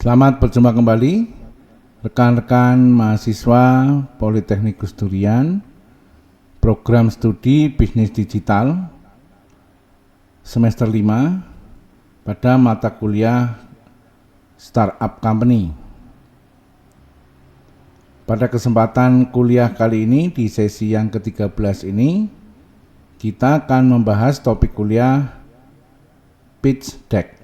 Selamat berjumpa kembali rekan-rekan mahasiswa Politeknik Gus Durian, program studi bisnis digital semester 5 pada mata kuliah Startup Company. Pada kesempatan kuliah kali ini di sesi yang ke-13 ini, kita akan membahas topik kuliah pitch deck.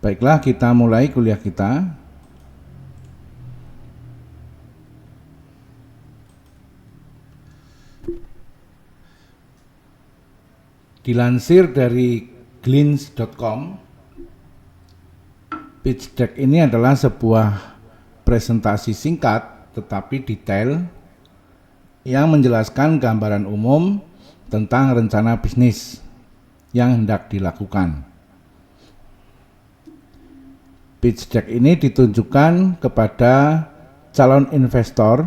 Baiklah, kita mulai kuliah kita. Dilansir dari glints.com, pitch deck ini adalah sebuah presentasi singkat tetapi detail yang menjelaskan gambaran umum tentang rencana bisnis yang hendak dilakukan. Pitch deck ini ditunjukkan kepada calon investor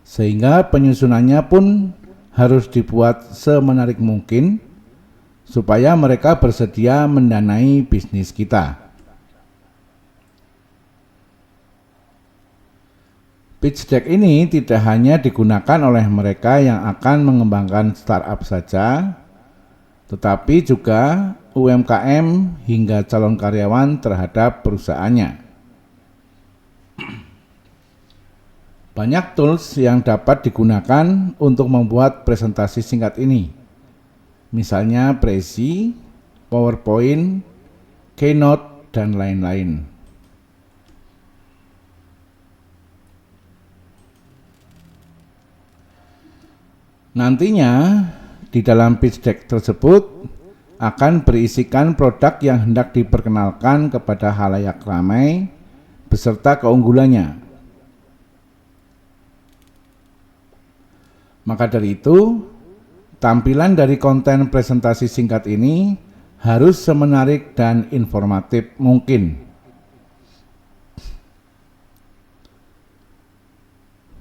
sehingga penyusunannya pun harus dibuat semenarik mungkin supaya mereka bersedia mendanai bisnis kita. Pitch deck ini tidak hanya digunakan oleh mereka yang akan mengembangkan startup saja, tetapi juga UMKM hingga calon karyawan terhadap perusahaannya. Banyak tools yang dapat digunakan untuk membuat presentasi singkat ini, misalnya Prezi, PowerPoint, Keynote, dan lain-lain. Nantinya di dalam pitch deck tersebut akan berisikan produk yang hendak diperkenalkan kepada halayak ramai beserta keunggulannya. Maka dari itu, tampilan dari konten presentasi singkat ini harus semenarik dan informatif mungkin.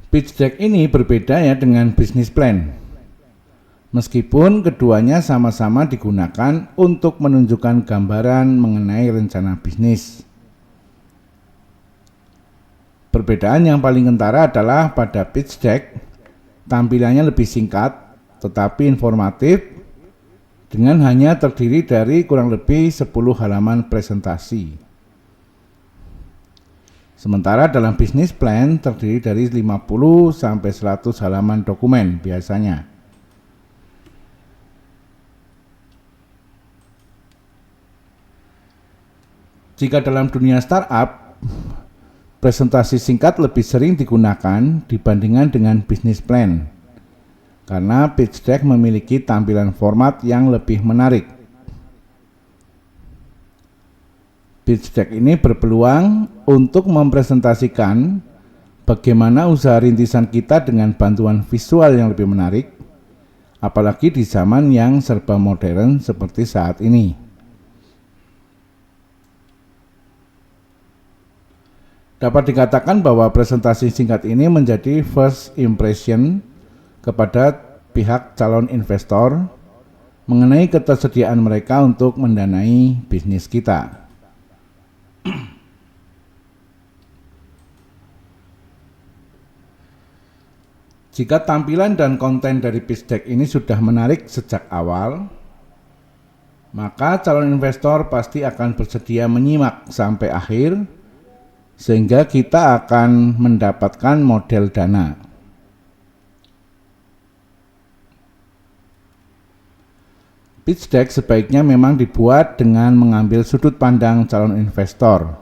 Pitch deck ini berbeda ya dengan business plan. Meskipun keduanya sama-sama digunakan untuk menunjukkan gambaran mengenai rencana bisnis. Perbedaan yang paling kentara adalah pada pitch deck, tampilannya lebih singkat tetapi informatif dengan hanya terdiri dari kurang lebih 10 halaman presentasi. Sementara dalam business plan terdiri dari 50 sampai 100 halaman dokumen biasanya. Jika dalam dunia startup, presentasi singkat lebih sering digunakan dibandingkan dengan business plan, karena pitch deck memiliki tampilan format yang lebih menarik. Pitch deck ini berpeluang untuk mempresentasikan bagaimana usaha rintisan kita dengan bantuan visual yang lebih menarik, apalagi di zaman yang serba modern seperti saat ini. Dapat dikatakan bahwa presentasi singkat ini menjadi first impression kepada pihak calon investor mengenai ketersediaan mereka untuk mendanai bisnis kita. Jika tampilan dan konten dari pitch deck ini sudah menarik sejak awal, maka calon investor pasti akan bersedia menyimak sampai akhir sehingga kita akan mendapatkan model dana. Pitch deck sebaiknya memang dibuat dengan mengambil sudut pandang calon investor,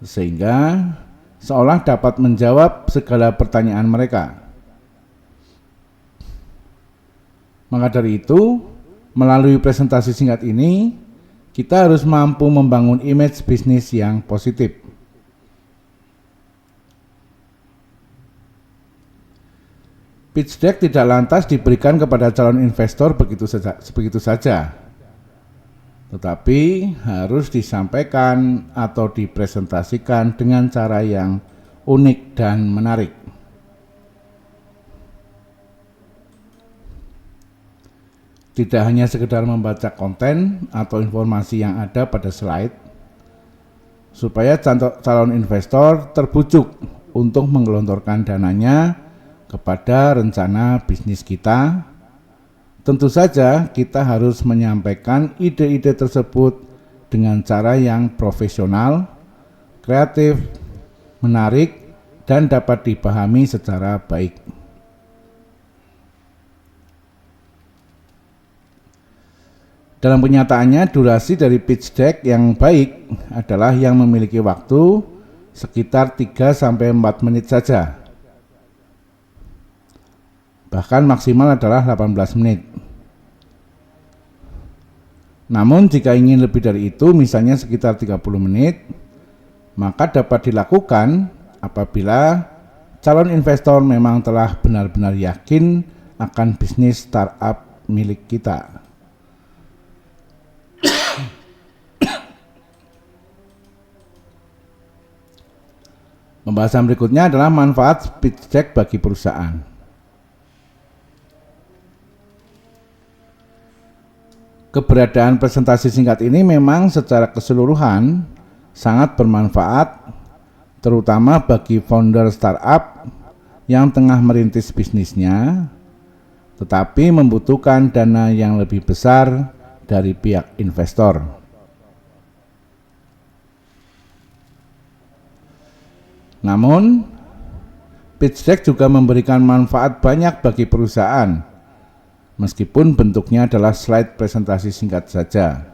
sehingga seolah dapat menjawab segala pertanyaan mereka. Maka dari itu, melalui presentasi singkat ini, kita harus mampu membangun image bisnis yang positif. Pitch deck tidak lantas diberikan kepada calon investor begitu saja, tetapi harus disampaikan atau dipresentasikan dengan cara yang unik dan menarik. tidak hanya sekedar membaca konten atau informasi yang ada pada slide, supaya calon investor terbujuk untuk menggelontorkan dananya kepada rencana bisnis kita. Tentu saja kita harus menyampaikan ide-ide tersebut dengan cara yang profesional, kreatif, menarik, dan dapat dipahami secara baik. Dalam kenyataannya, durasi dari pitch deck yang baik adalah yang memiliki waktu sekitar 3-4 menit saja. Bahkan maksimal adalah 18 menit. Namun jika ingin lebih dari itu, misalnya sekitar 30 menit, maka dapat dilakukan apabila calon investor memang telah benar-benar yakin akan bisnis startup milik kita. Pembahasan berikutnya adalah manfaat pitch deck bagi perusahaan. Keberadaan presentasi singkat ini memang secara keseluruhan sangat bermanfaat, terutama bagi founder startup yang tengah merintis bisnisnya, tetapi membutuhkan dana yang lebih besar dari pihak investor. Namun, pitch deck juga memberikan manfaat banyak bagi perusahaan, meskipun bentuknya adalah slide presentasi singkat saja.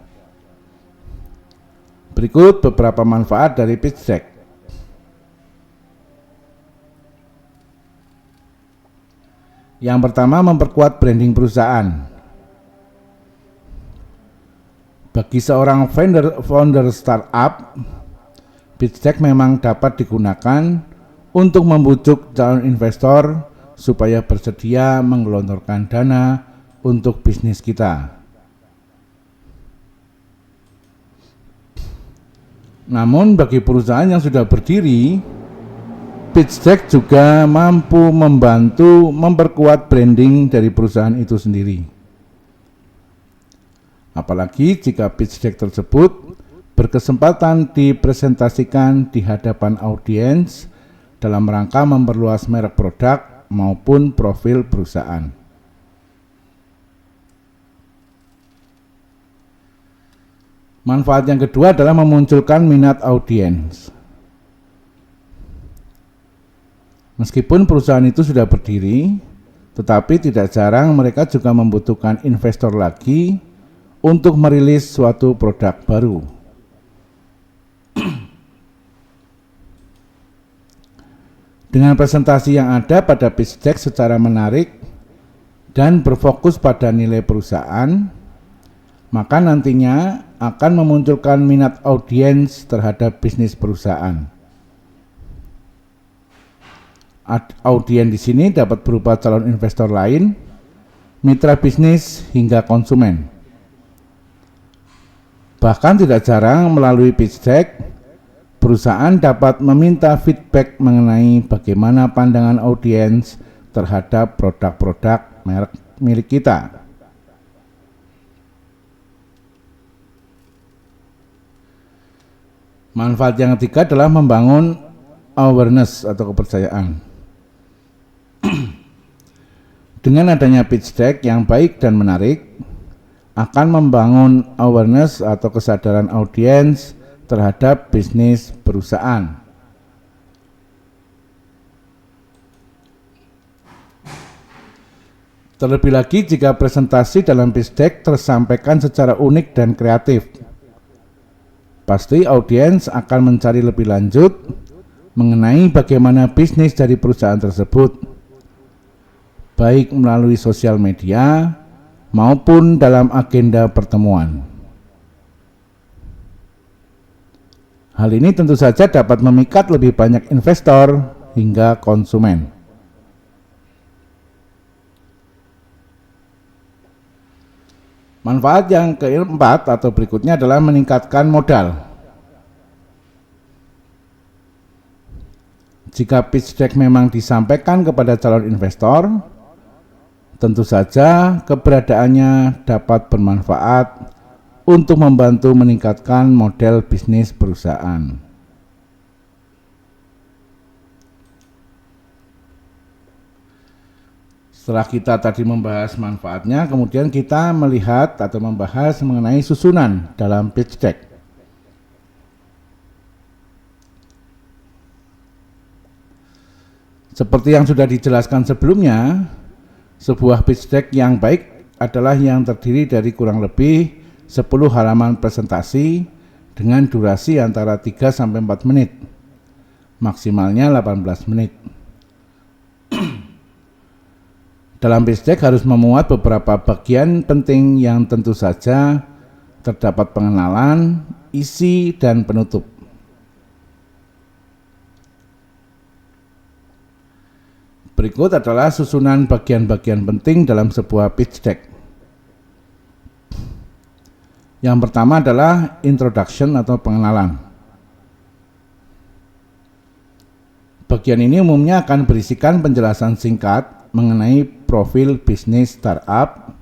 Berikut beberapa manfaat dari pitch deck. Yang pertama, memperkuat branding perusahaan. Bagi seorang founder startup, pitch deck memang dapat digunakan untuk membujuk calon investor supaya bersedia menggelontorkan dana untuk bisnis kita. Namun bagi perusahaan yang sudah berdiri, pitch deck juga mampu membantu memperkuat branding dari perusahaan itu sendiri. Apalagi jika pitch deck tersebut berkesempatan dipresentasikan di hadapan audiens dalam rangka memperluas merek produk maupun profil perusahaan. Manfaat yang kedua adalah memunculkan minat audiens. Meskipun perusahaan itu sudah berdiri, tetapi tidak jarang mereka juga membutuhkan investor lagi untuk merilis suatu produk baru. Dengan presentasi yang ada pada pitch deck secara menarik dan berfokus pada nilai perusahaan, maka nantinya akan memunculkan minat audiens terhadap bisnis perusahaan. Audiens di sini dapat berupa calon investor lain, mitra bisnis, hingga konsumen. Bahkan tidak jarang melalui pitch deck, perusahaan dapat meminta feedback mengenai bagaimana pandangan audiens terhadap produk-produk merek milik kita. Manfaat yang ketiga adalah membangun awareness atau kepercayaan. Dengan adanya pitch deck yang baik dan menarik, akan membangun awareness atau kesadaran audiens terhadap bisnis perusahaan. Terlebih lagi jika presentasi dalam pitch deck tersampaikan secara unik dan kreatif, pasti audiens akan mencari lebih lanjut mengenai bagaimana bisnis dari perusahaan tersebut, baik melalui sosial media maupun dalam agenda pertemuan. Hal ini tentu saja dapat memikat lebih banyak investor hingga konsumen. Manfaat yang keempat atau berikutnya adalah meningkatkan modal. Jika pitch deck memang disampaikan kepada calon investor, Tentu saja keberadaannya dapat bermanfaat untuk membantu meningkatkan model bisnis perusahaan. Setelah kita tadi membahas manfaatnya, kemudian kita melihat atau membahas mengenai susunan dalam pitch deck. Seperti yang sudah dijelaskan sebelumnya, sebuah pitch deck yang baik adalah yang terdiri dari kurang lebih 10 halaman presentasi dengan durasi antara 3-4 menit, maksimalnya 18 menit. Dalam pitch deck harus memuat beberapa bagian penting yang tentu saja terdapat pengenalan, isi, dan penutup. Berikut adalah susunan bagian-bagian penting dalam sebuah pitch deck. Yang pertama adalah introduction atau pengenalan. Bagian ini umumnya akan berisikan penjelasan singkat mengenai profil bisnis startup,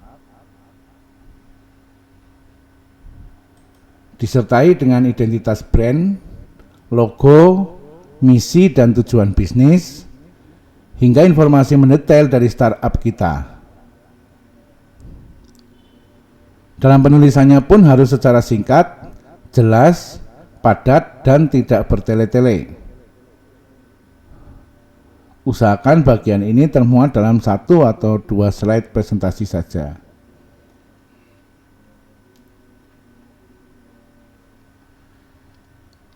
disertai dengan identitas brand, logo, misi dan tujuan bisnis, hingga informasi mendetail dari startup kita. Dalam penulisannya pun harus secara singkat, jelas, padat, dan tidak bertele-tele. Usahakan bagian ini termuat dalam 1 atau 2 slide presentasi saja.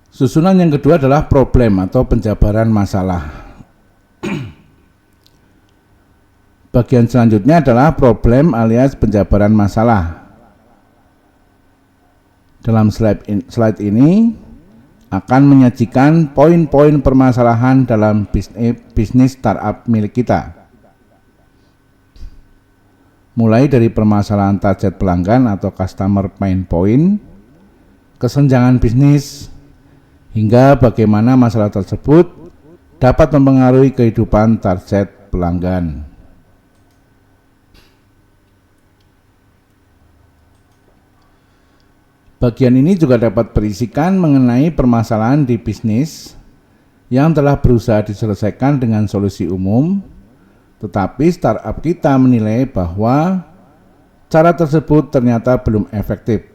Susunan yang kedua adalah problem atau penjabaran masalah. Bagian selanjutnya adalah problem alias penjabaran masalah. Dalam slide ini akan menyajikan poin-poin permasalahan dalam bisnis startup milik kita. Mulai dari permasalahan target pelanggan atau customer pain point, kesenjangan bisnis, hingga bagaimana masalah tersebut dapat mempengaruhi kehidupan target pelanggan. Bagian ini juga dapat berisikan mengenai permasalahan di bisnis yang telah berusaha diselesaikan dengan solusi umum, tetapi startup kita menilai bahwa cara tersebut ternyata belum efektif.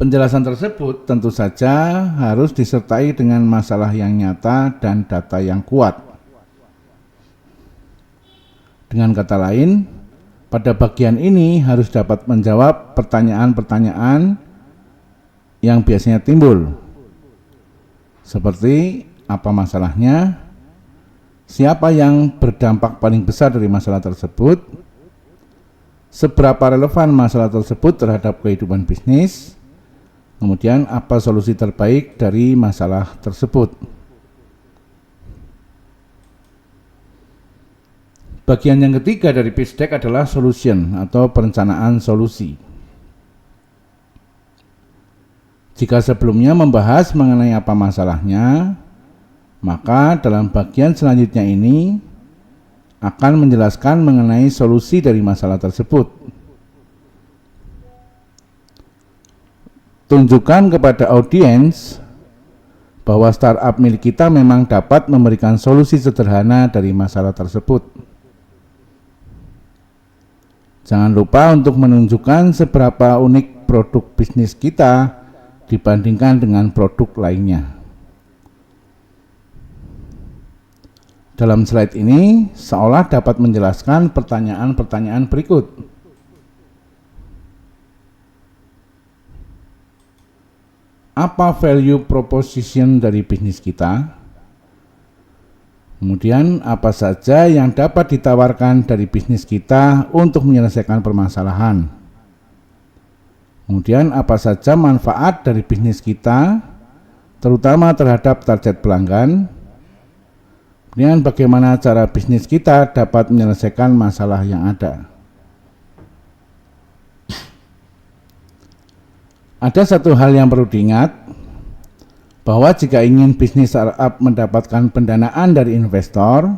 Penjelasan tersebut tentu saja harus disertai dengan masalah yang nyata dan data yang kuat. Dengan kata lain, pada bagian ini harus dapat menjawab pertanyaan-pertanyaan yang biasanya timbul, seperti apa masalahnya, siapa yang berdampak paling besar dari masalah tersebut, seberapa relevan masalah tersebut terhadap kehidupan bisnis, kemudian apa solusi terbaik dari masalah tersebut. Bagian yang ketiga dari pitch deck adalah solution atau perencanaan solusi. Jika sebelumnya membahas mengenai apa masalahnya, maka dalam bagian selanjutnya ini akan menjelaskan mengenai solusi dari masalah tersebut. Tunjukkan kepada audiens bahwa startup milik kita memang dapat memberikan solusi sederhana dari masalah tersebut. Jangan lupa untuk menunjukkan seberapa unik produk bisnis kita dibandingkan dengan produk lainnya. Dalam slide ini seolah dapat menjelaskan pertanyaan-pertanyaan berikut. Apa value proposition dari bisnis kita? Kemudian apa saja yang dapat ditawarkan dari bisnis kita untuk menyelesaikan permasalahan. Kemudian apa saja manfaat dari bisnis kita, terutama terhadap target pelanggan. Kemudian bagaimana cara bisnis kita dapat menyelesaikan masalah yang ada. Ada satu hal yang perlu diingat, bahwa jika ingin bisnis startup mendapatkan pendanaan dari investor,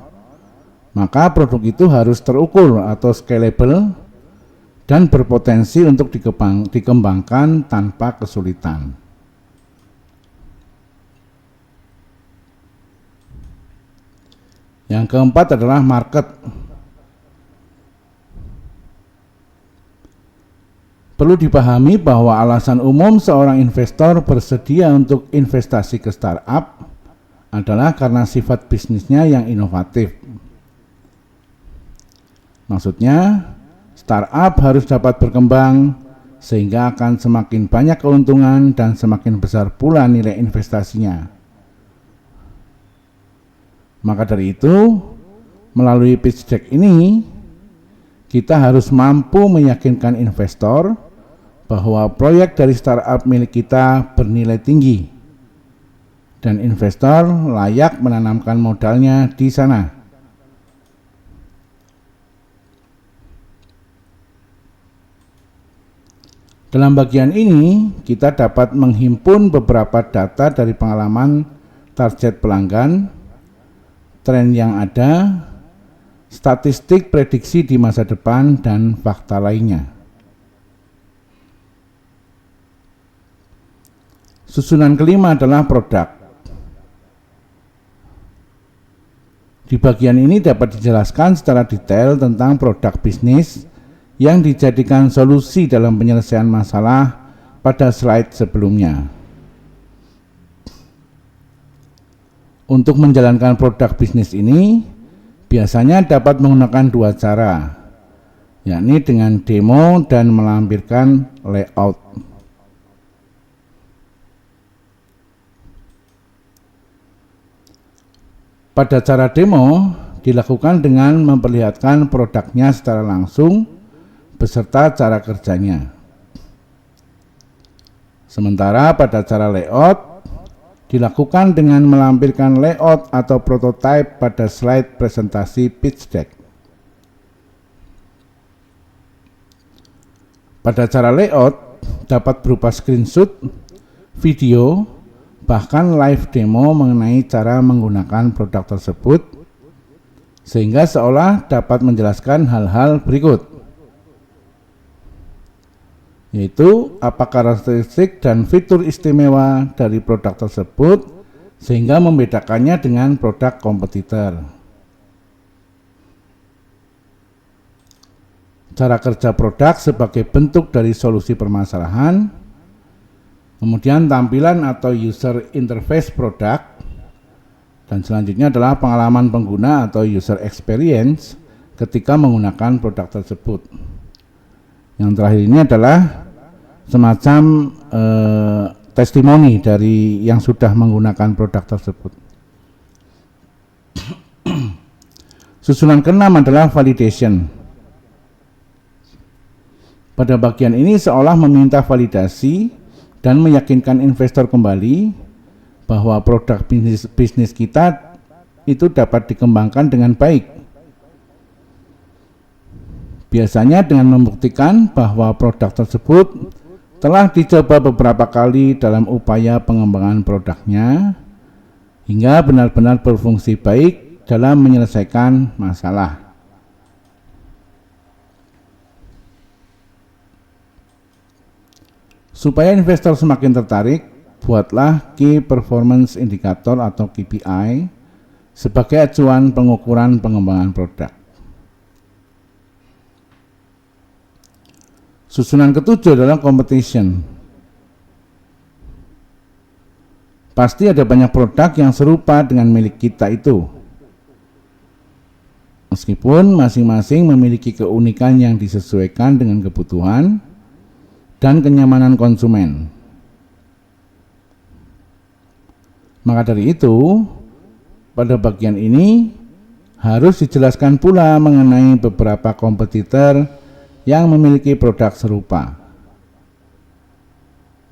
maka produk itu harus terukur atau scalable dan berpotensi untuk dikembangkan tanpa kesulitan. Yang keempat adalah market. Perlu dipahami bahwa alasan umum seorang investor bersedia untuk investasi ke startup adalah karena sifat bisnisnya yang inovatif. Maksudnya, startup harus dapat berkembang sehingga akan semakin banyak keuntungan dan semakin besar pula nilai investasinya. Maka dari itu, melalui pitch deck ini, kita harus mampu meyakinkan investor bahwa proyek dari startup milik kita bernilai tinggi dan investor layak menanamkan modalnya di sana. Dalam bagian ini, kita dapat menghimpun beberapa data dari pengalaman target pelanggan, tren yang ada, statistik prediksi di masa depan, dan fakta lainnya. Susunan kelima adalah produk. Di bagian ini dapat dijelaskan secara detail tentang produk bisnis yang dijadikan solusi dalam penyelesaian masalah pada slide sebelumnya. Untuk menjalankan produk bisnis ini, biasanya dapat menggunakan dua cara, yakni dengan demo dan melampirkan layout. Pada cara demo, dilakukan dengan memperlihatkan produknya secara langsung beserta cara kerjanya. Sementara pada cara layout, dilakukan dengan melampirkan layout atau prototipe pada slide presentasi pitch deck. Pada cara layout, dapat berupa screenshot, video, bahkan live demo mengenai cara menggunakan produk tersebut, sehingga seolah dapat menjelaskan hal-hal berikut, yaitu apa karakteristik dan fitur istimewa dari produk tersebut sehingga membedakannya dengan produk kompetitor. Cara kerja produk sebagai bentuk dari solusi permasalahan. Kemudian tampilan atau user interface produk, dan selanjutnya adalah pengalaman pengguna atau user experience ketika menggunakan produk tersebut. Yang terakhir ini adalah semacam testimoni dari yang sudah menggunakan produk tersebut. Susunan keenam adalah validation. Pada bagian ini seolah meminta validasi dan meyakinkan investor kembali bahwa produk bisnis kita itu dapat dikembangkan dengan baik. Biasanya dengan membuktikan bahwa produk tersebut telah dicoba beberapa kali dalam upaya pengembangan produknya hingga benar-benar berfungsi baik dalam menyelesaikan masalah. Supaya investor semakin tertarik, buatlah Key Performance Indicator atau KPI sebagai acuan pengukuran pengembangan produk. Susunan ketujuh adalah competition. Pasti ada banyak produk yang serupa dengan milik kita itu. Meskipun masing-masing memiliki keunikan yang disesuaikan dengan kebutuhan dan kenyamanan konsumen. Maka dari itu, pada bagian ini harus dijelaskan pula mengenai beberapa kompetitor yang memiliki produk serupa.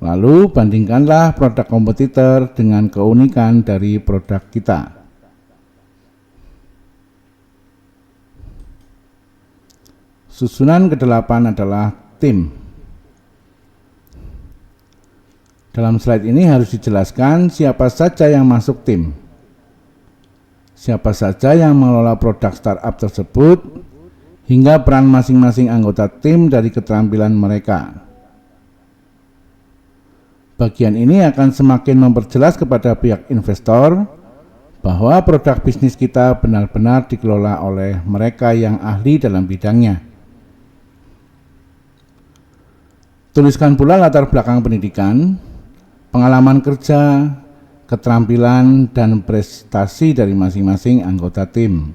Lalu bandingkanlah produk kompetitor dengan keunikan dari produk kita. Susunan kedelapan adalah tim. Dalam slide ini harus dijelaskan siapa saja yang masuk tim, siapa saja yang mengelola produk startup tersebut, hingga peran masing-masing anggota tim dari keterampilan mereka. Bagian ini akan semakin memperjelas kepada pihak investor bahwa produk bisnis kita benar-benar dikelola oleh mereka yang ahli dalam bidangnya. Tuliskan pula latar belakang pendidikan, pengalaman kerja, keterampilan, dan prestasi dari masing-masing anggota tim.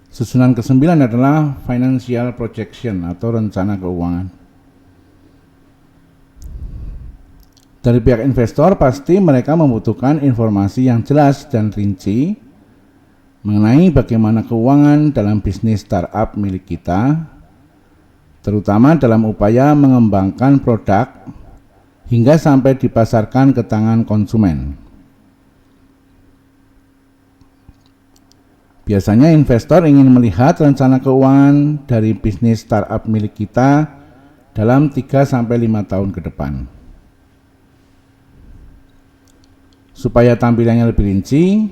Susunan ke-9 adalah financial projection atau rencana keuangan. Dari pihak investor pasti mereka membutuhkan informasi yang jelas dan rinci mengenai bagaimana keuangan dalam bisnis startup milik kita, terutama dalam upaya mengembangkan produk hingga sampai dipasarkan ke tangan konsumen. Biasanya investor ingin melihat rencana keuangan dari bisnis startup milik kita dalam 3-5 tahun ke depan. Supaya tampilannya lebih rinci,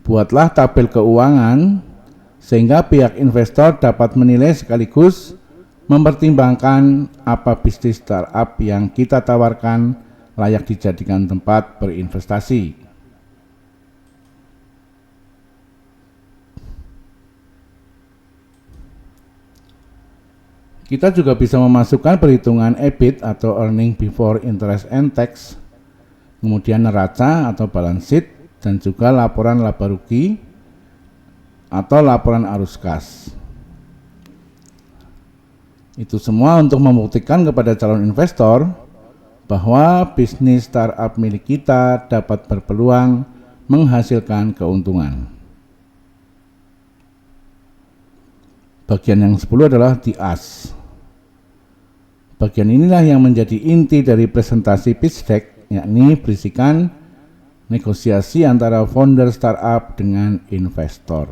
buatlah tabel keuangan sehingga pihak investor dapat menilai sekaligus mempertimbangkan apa bisnis startup yang kita tawarkan layak dijadikan tempat berinvestasi. Kita juga bisa memasukkan perhitungan EBIT atau Earning Before Interest and Tax, kemudian neraca atau balance sheet, dan juga laporan laba rugi atau laporan arus kas. Itu semua untuk membuktikan kepada calon investor bahwa bisnis startup milik kita dapat berpeluang menghasilkan keuntungan. Bagian yang 10 adalah the as. Bagian inilah yang menjadi inti dari presentasi pitch deck, yakni berisikan negosiasi antara founder startup dengan investor.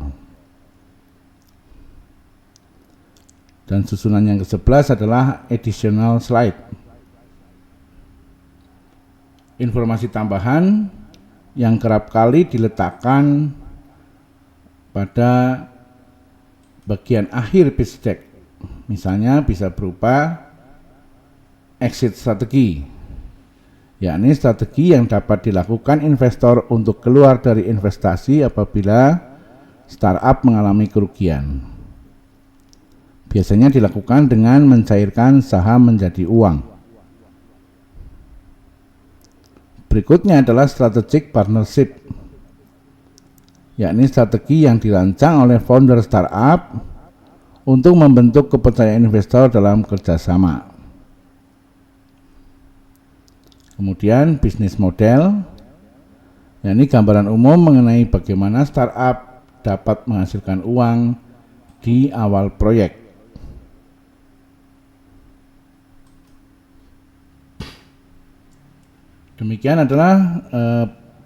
Dan susunan yang ke-11 adalah additional slide. Informasi tambahan yang kerap kali diletakkan pada bagian akhir pitch deck. Misalnya bisa berupa exit strategi, yakni strategi yang dapat dilakukan investor untuk keluar dari investasi apabila startup mengalami kerugian. Biasanya dilakukan dengan mencairkan saham menjadi uang. Berikutnya adalah strategic partnership, yakni strategi yang dirancang oleh founder startup untuk membentuk kepercayaan investor dalam kerjasama. Kemudian bisnis model, yakni gambaran umum mengenai bagaimana startup dapat menghasilkan uang di awal proyek. Demikian adalah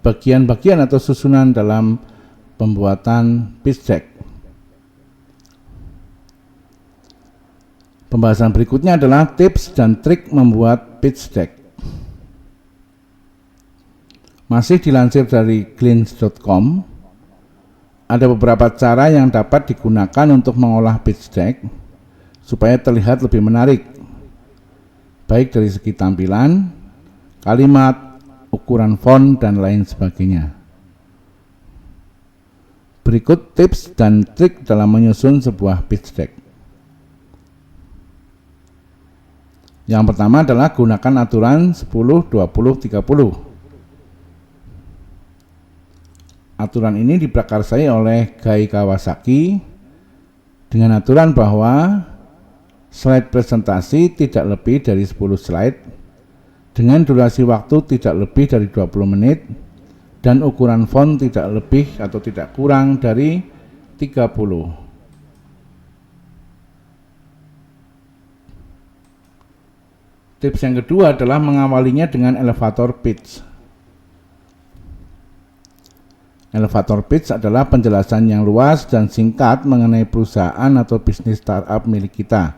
bagian-bagian atau susunan dalam pembuatan pitch deck. Pembahasan berikutnya adalah tips dan trik membuat pitch deck. Masih dilansir dari glints.com, ada beberapa cara yang dapat digunakan untuk mengolah pitch deck supaya terlihat lebih menarik, baik dari segi tampilan, kalimat, ukuran font, dan lain sebagainya. Berikut tips dan trik dalam menyusun sebuah pitch deck. Yang pertama adalah gunakan aturan 10-20-30. Aturan ini diprakarsai oleh Guy Kawasaki dengan aturan bahwa slide presentasi tidak lebih dari 10 slide dengan durasi waktu tidak lebih dari 20 menit dan ukuran font tidak lebih atau tidak kurang dari 30. Tips yang kedua adalah mengawalinya dengan elevator pitch. Elevator pitch adalah penjelasan yang luas dan singkat mengenai perusahaan atau bisnis startup milik kita.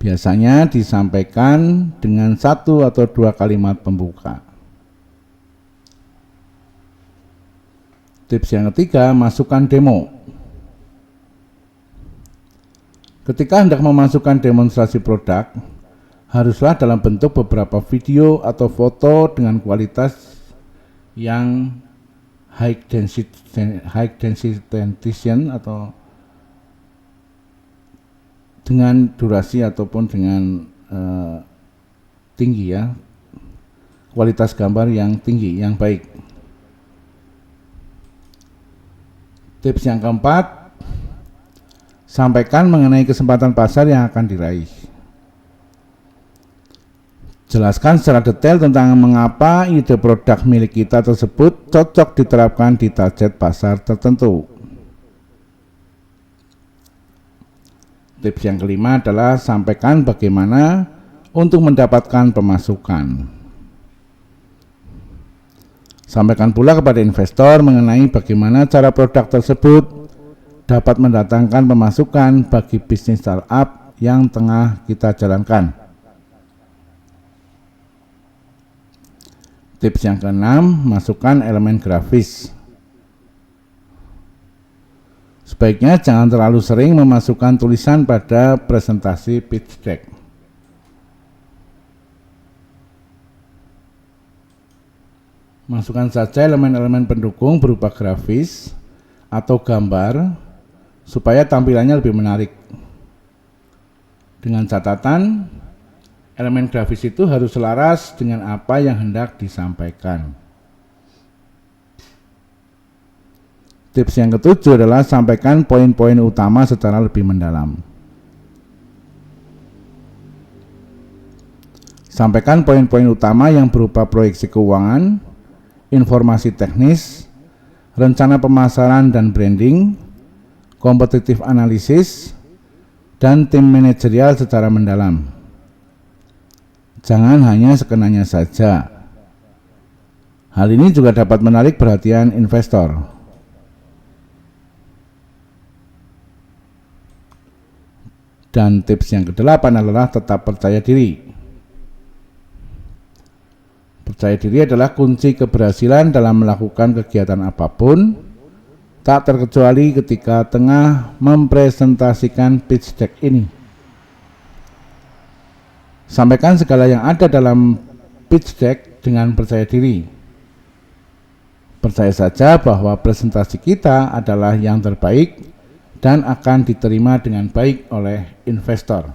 Biasanya disampaikan dengan 1 atau 2 kalimat pembuka. Tips yang ketiga, masukkan demo. Ketika hendak memasukkan demonstrasi produk, haruslah dalam bentuk beberapa video atau foto dengan kualitas yang high density atau dengan durasi ataupun dengan tinggi ya, kualitas gambar yang tinggi, yang baik. Tips yang keempat, sampaikan mengenai kesempatan pasar yang akan diraih. Jelaskan secara detail tentang mengapa ide produk milik kita tersebut cocok diterapkan di target pasar tertentu. Tips yang kelima adalah sampaikan bagaimana untuk mendapatkan pemasukan. Sampaikan pula kepada investor mengenai bagaimana cara produk tersebut dapat mendatangkan pemasukan bagi bisnis startup yang tengah kita jalankan. Tips yang keenam, masukkan elemen grafis. Sebaiknya jangan terlalu sering memasukkan tulisan pada presentasi pitch deck. Masukkan saja elemen-elemen pendukung berupa grafis atau gambar supaya tampilannya lebih menarik. Dengan catatan, elemen grafis itu harus selaras dengan apa yang hendak disampaikan. Tips yang ketujuh adalah sampaikan poin-poin utama secara lebih mendalam. Sampaikan poin-poin utama yang berupa proyeksi keuangan, informasi teknis, rencana pemasaran dan branding, kompetitif analisis, dan tim manajerial secara mendalam. Jangan hanya sekenanya saja. Hal ini juga dapat menarik perhatian investor. Dan tips yang kedelapan adalah tetap percaya diri. Percaya diri adalah kunci keberhasilan dalam melakukan kegiatan apapun, tak terkecuali ketika tengah mempresentasikan pitch deck ini. Sampaikan segala yang ada dalam pitch deck dengan percaya diri. Percaya saja bahwa presentasi kita adalah yang terbaik dan akan diterima dengan baik oleh investor.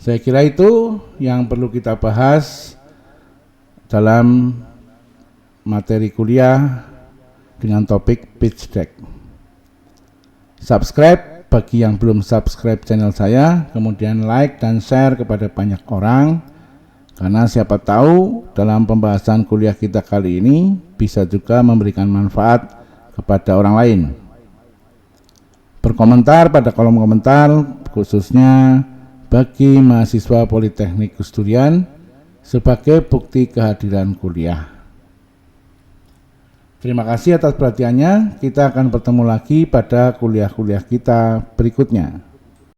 Saya kira itu yang perlu kita bahas dalam materi kuliah dengan topik pitch deck. Subscribe bagi yang belum subscribe channel saya, kemudian like dan share kepada banyak orang, karena siapa tahu dalam pembahasan kuliah kita kali ini bisa juga memberikan manfaat kepada orang lain. Berkomentar pada kolom komentar, khususnya bagi mahasiswa Politeknik Gus Durian sebagai bukti kehadiran kuliah. Terima kasih atas perhatiannya. Kita akan bertemu lagi pada kuliah-kuliah kita berikutnya.